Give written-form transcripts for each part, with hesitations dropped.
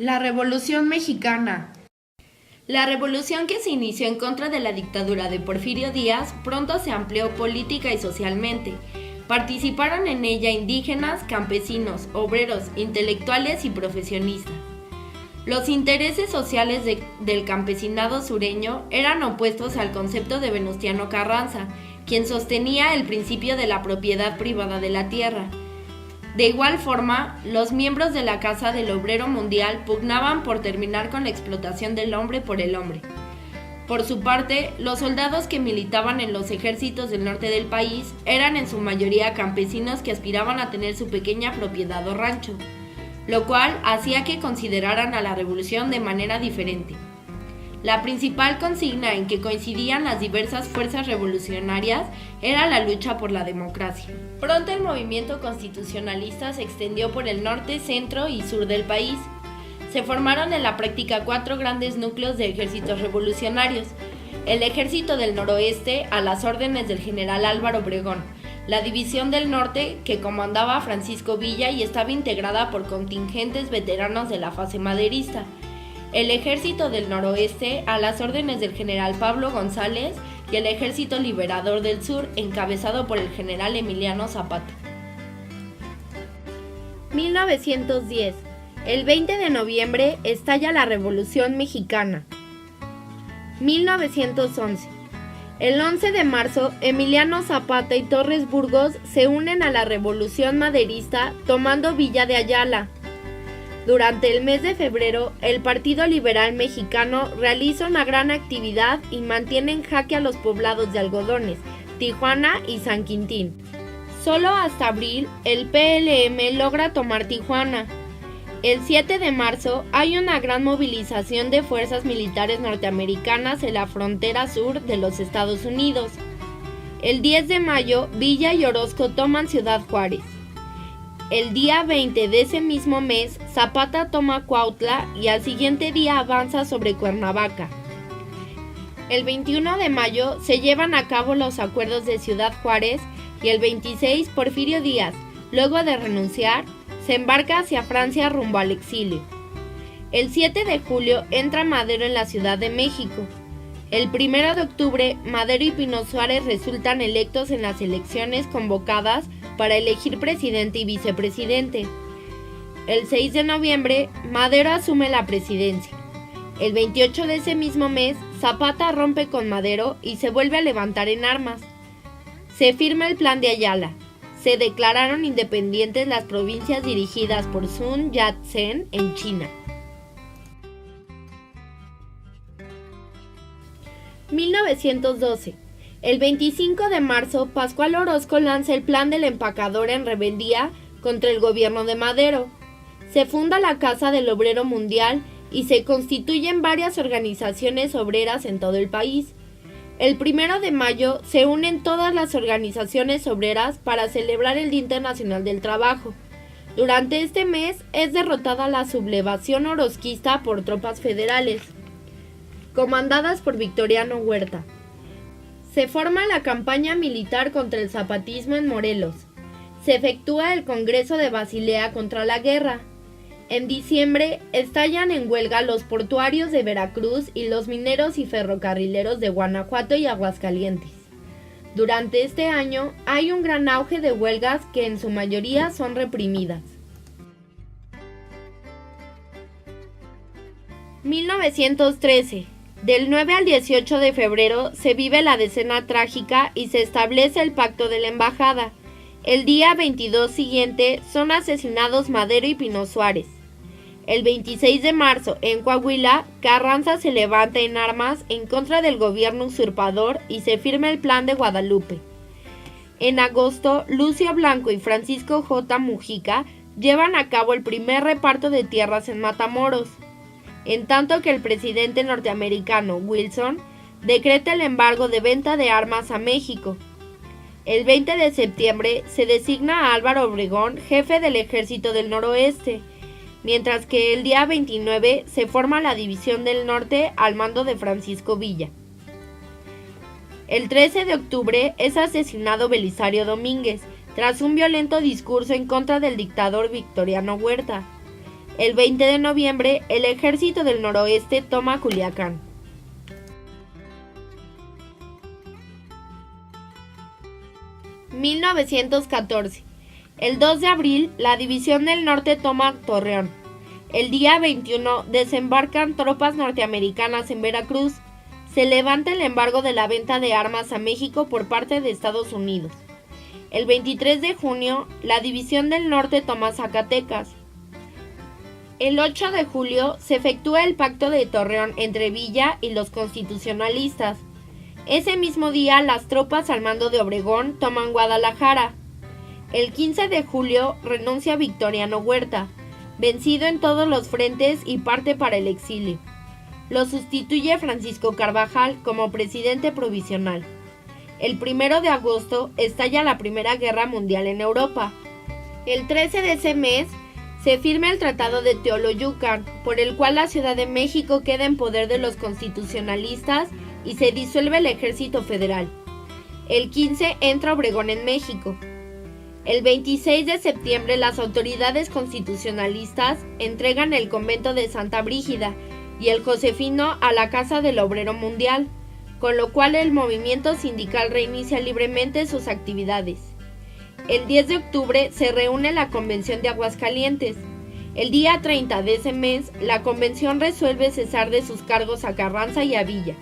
La Revolución Mexicana. La revolución que se inició en contra de la dictadura de Porfirio Díaz pronto se amplió política y socialmente. Participaron en ella indígenas, campesinos, obreros, intelectuales y profesionistas. Los intereses sociales del campesinado sureño eran opuestos al concepto de Venustiano Carranza, quien sostenía el principio de la propiedad privada de la tierra. De igual forma, los miembros de la Casa del Obrero Mundial pugnaban por terminar con la explotación del hombre por el hombre. Por su parte, los soldados que militaban en los ejércitos del norte del país eran en su mayoría campesinos que aspiraban a tener su pequeña propiedad o rancho, lo cual hacía que consideraran a la revolución de manera diferente. La principal consigna en que coincidían las diversas fuerzas revolucionarias era la lucha por la democracia. Pronto el movimiento constitucionalista se extendió por el norte, centro y sur del país. Se formaron en la práctica 4 grandes núcleos de ejércitos revolucionarios: el Ejército del Noroeste, a las órdenes del general Álvaro Obregón; la División del Norte, que comandaba Francisco Villa y estaba integrada por contingentes veteranos de la fase maderista; el Ejército del Noroeste, a las órdenes del general Pablo González; y el Ejército Liberador del Sur, encabezado por el general Emiliano Zapata. 1910. El 20 de noviembre estalla la Revolución Mexicana. 1911. El 11 de marzo, Emiliano Zapata y Torres Burgos se unen a la Revolución Maderista tomando Villa de Ayala. Durante el mes de febrero, el Partido Liberal Mexicano realiza una gran actividad y mantiene en jaque a los poblados de Algodones, Tijuana y San Quintín. Solo hasta abril, el PLM logra tomar Tijuana. El 7 de marzo hay una gran movilización de fuerzas militares norteamericanas en la frontera sur de los Estados Unidos. El 10 de mayo, Villa y Orozco toman Ciudad Juárez. El día 20 de ese mismo mes, Zapata toma Cuautla y al siguiente día avanza sobre Cuernavaca. El 21 de mayo se llevan a cabo los acuerdos de Ciudad Juárez y el 26 Porfirio Díaz, luego de renunciar, se embarca hacia Francia rumbo al exilio. El 7 de julio entra Madero en la Ciudad de México. El 1 de octubre, Madero y Pino Suárez resultan electos en las elecciones convocadas para elegir presidente y vicepresidente. El 6 de noviembre, Madero asume la presidencia. El 28 de ese mismo mes, Zapata rompe con Madero y se vuelve a levantar en armas. Se firma el Plan de Ayala. Se declararon independientes las provincias dirigidas por Sun Yat-sen en China. 1912. El 25 de marzo, Pascual Orozco lanza el Plan del Empacador en rebeldía contra el gobierno de Madero. Se funda la Casa del Obrero Mundial y se constituyen varias organizaciones obreras en todo el país. El 1 de mayo se unen todas las organizaciones obreras para celebrar el Día Internacional del Trabajo. Durante este mes es derrotada la sublevación orozquista por tropas federales, comandadas por Victoriano Huerta. Se forma la campaña militar contra el zapatismo en Morelos. Se efectúa el Congreso de Basilea contra la guerra. En diciembre estallan en huelga los portuarios de Veracruz y los mineros y ferrocarrileros de Guanajuato y Aguascalientes. Durante este año hay un gran auge de huelgas que en su mayoría son reprimidas. 1913. Del 9 al 18 de febrero se vive la Decena Trágica y se establece el Pacto de la Embajada. El día 22 siguiente son asesinados Madero y Pino Suárez. El 26 de marzo, en Coahuila, Carranza se levanta en armas en contra del gobierno usurpador y se firma el Plan de Guadalupe. En agosto, Lucio Blanco y Francisco J. Mujica llevan a cabo el primer reparto de tierras en Matamoros, en tanto que el presidente norteamericano Wilson decreta el embargo de venta de armas a México. El 20 de septiembre se designa a Álvaro Obregón jefe del Ejército del Noroeste, mientras que el día 29 se forma la División del Norte al mando de Francisco Villa. El 13 de octubre es asesinado Belisario Domínguez, tras un violento discurso en contra del dictador Victoriano Huerta. El 20 de noviembre, el ejército del noroeste toma Culiacán. (1914) El 2 de abril, la División del Norte toma Torreón. El día 21, desembarcan tropas norteamericanas en Veracruz. Se levanta el embargo de la venta de armas a México por parte de Estados Unidos. El 23 de junio, la División del Norte toma Zacatecas. El 8 de julio, se efectúa el Pacto de Torreón entre Villa y los constitucionalistas. Ese mismo día, las tropas al mando de Obregón toman Guadalajara. El 15 de julio, renuncia Victoriano Huerta, vencido en todos los frentes y parte para el exilio. Lo sustituye Francisco Carvajal como presidente provisional. El 1 de agosto estalla la Primera Guerra Mundial en Europa. El 13 de ese mes se firma el Tratado de Teoloyucan, por el cual la Ciudad de México queda en poder de los constitucionalistas y se disuelve el Ejército Federal. El 15 entra Obregón en México. El 26 de septiembre las autoridades constitucionalistas entregan el convento de Santa Brígida y el Josefino a la Casa del Obrero Mundial, con lo cual el movimiento sindical reinicia libremente sus actividades. El 10 de octubre se reúne la Convención de Aguascalientes. El día 30 de ese mes, la convención resuelve cesar de sus cargos a Carranza y a Villa.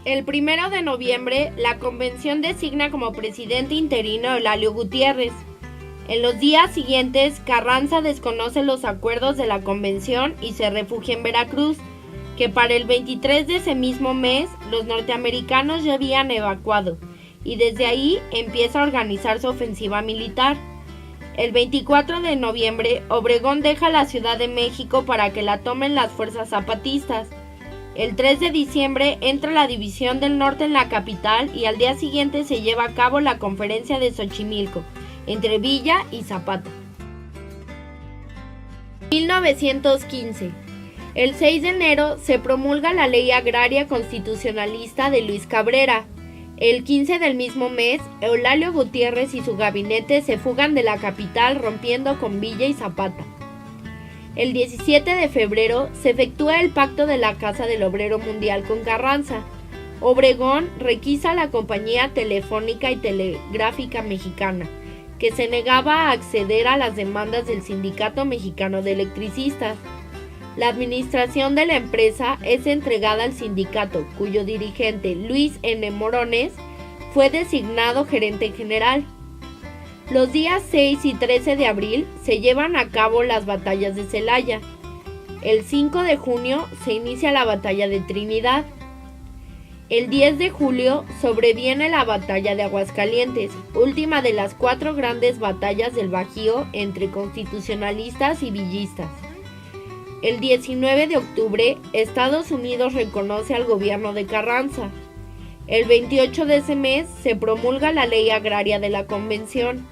El 1 de noviembre, la convención designa como presidente interino a Eulalio Gutiérrez. En los días siguientes, Carranza desconoce los acuerdos de la convención y se refugia en Veracruz, que para el 23 de ese mismo mes, los norteamericanos ya habían evacuado, y desde ahí empieza a organizar su ofensiva militar. El 24 de noviembre, Obregón deja la Ciudad de México para que la tomen las fuerzas zapatistas. El 3 de diciembre entra la División del Norte en la capital y al día siguiente se lleva a cabo la conferencia de Xochimilco, entre Villa y Zapata. 1915. El 6 de enero se promulga la Ley Agraria Constitucionalista de Luis Cabrera. El 15 del mismo mes, Eulalio Gutiérrez y su gabinete se fugan de la capital rompiendo con Villa y Zapata. El 17 de febrero se efectúa el Pacto de la Casa del Obrero Mundial con Carranza. Obregón requisa a la Compañía Telefónica y Telegráfica Mexicana, que se negaba a acceder a las demandas del Sindicato Mexicano de Electricistas. La administración de la empresa es entregada al sindicato, cuyo dirigente, Luis N. Morones, fue designado gerente general. Los días 6 y 13 de abril se llevan a cabo las batallas de Celaya. El 5 de junio se inicia la batalla de Trinidad. El 10 de julio sobreviene la batalla de Aguascalientes, última de las 4 grandes batallas del Bajío entre constitucionalistas y villistas. El 19 de octubre, Estados Unidos reconoce al gobierno de Carranza. El 28 de ese mes se promulga la Ley Agraria de la Convención.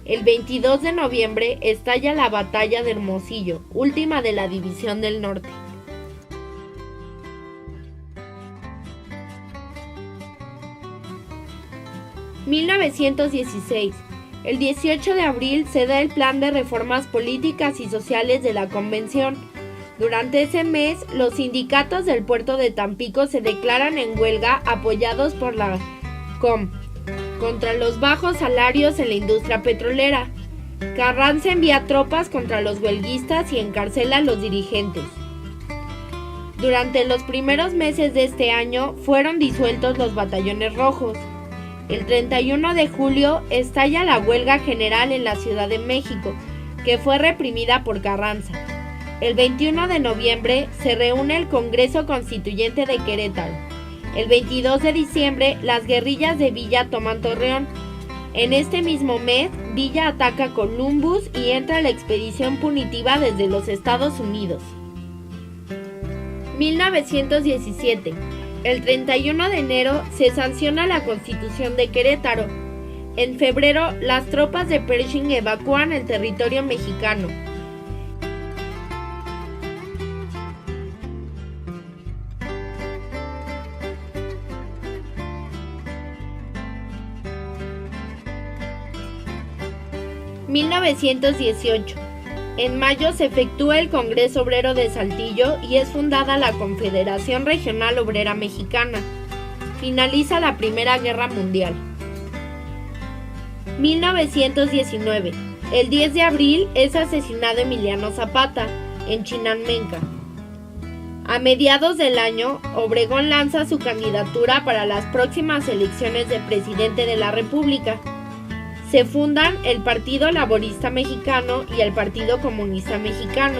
El 22 de noviembre estalla la Batalla de Hermosillo, última de la División del Norte. (1916) El 18 de abril se da el plan de reformas políticas y sociales de la Convención. Durante ese mes, los sindicatos del puerto de Tampico se declaran en huelga apoyados por la COM contra los bajos salarios en la industria petrolera. Carranza envía tropas contra los huelguistas y encarcela a los dirigentes. Durante los primeros meses de este año fueron disueltos los batallones rojos. El 31 de julio estalla la huelga general en la Ciudad de México, que fue reprimida por Carranza. El 21 de noviembre se reúne el Congreso Constituyente de Querétaro. El 22 de diciembre las guerrillas de Villa toman Torreón. En este mismo mes, Villa ataca Columbus y entra la expedición punitiva desde los Estados Unidos. 1917. El 31 de enero se sanciona la Constitución de Querétaro. En febrero, las tropas de Pershing evacúan el territorio mexicano. (1918) En mayo se efectúa el Congreso Obrero de Saltillo y es fundada la Confederación Regional Obrera Mexicana. Finaliza la Primera Guerra Mundial. 1919. El 10 de abril es asesinado Emiliano Zapata, en Chinanmenca. A mediados del año, Obregón lanza su candidatura para las próximas elecciones de presidente de la República. Se fundan el Partido Laborista Mexicano y el Partido Comunista Mexicano.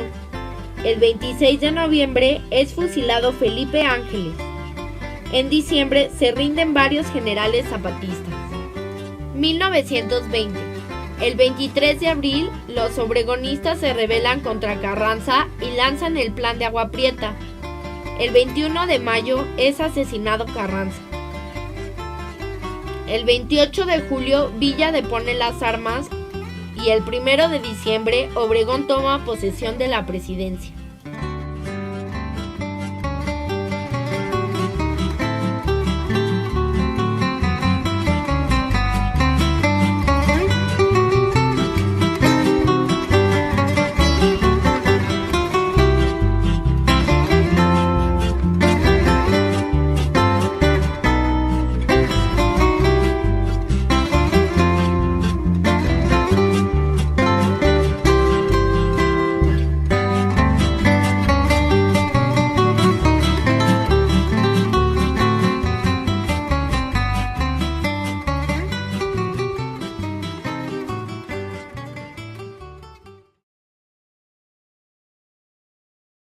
El 26 de noviembre es fusilado Felipe Ángeles. En diciembre se rinden varios generales zapatistas. 1920. El 23 de abril, los obregonistas se rebelan contra Carranza y lanzan el Plan de Agua Prieta. El 21 de mayo es asesinado Carranza. El 28 de julio, Villa depone las armas y el 1 de diciembre, Obregón toma posesión de la presidencia.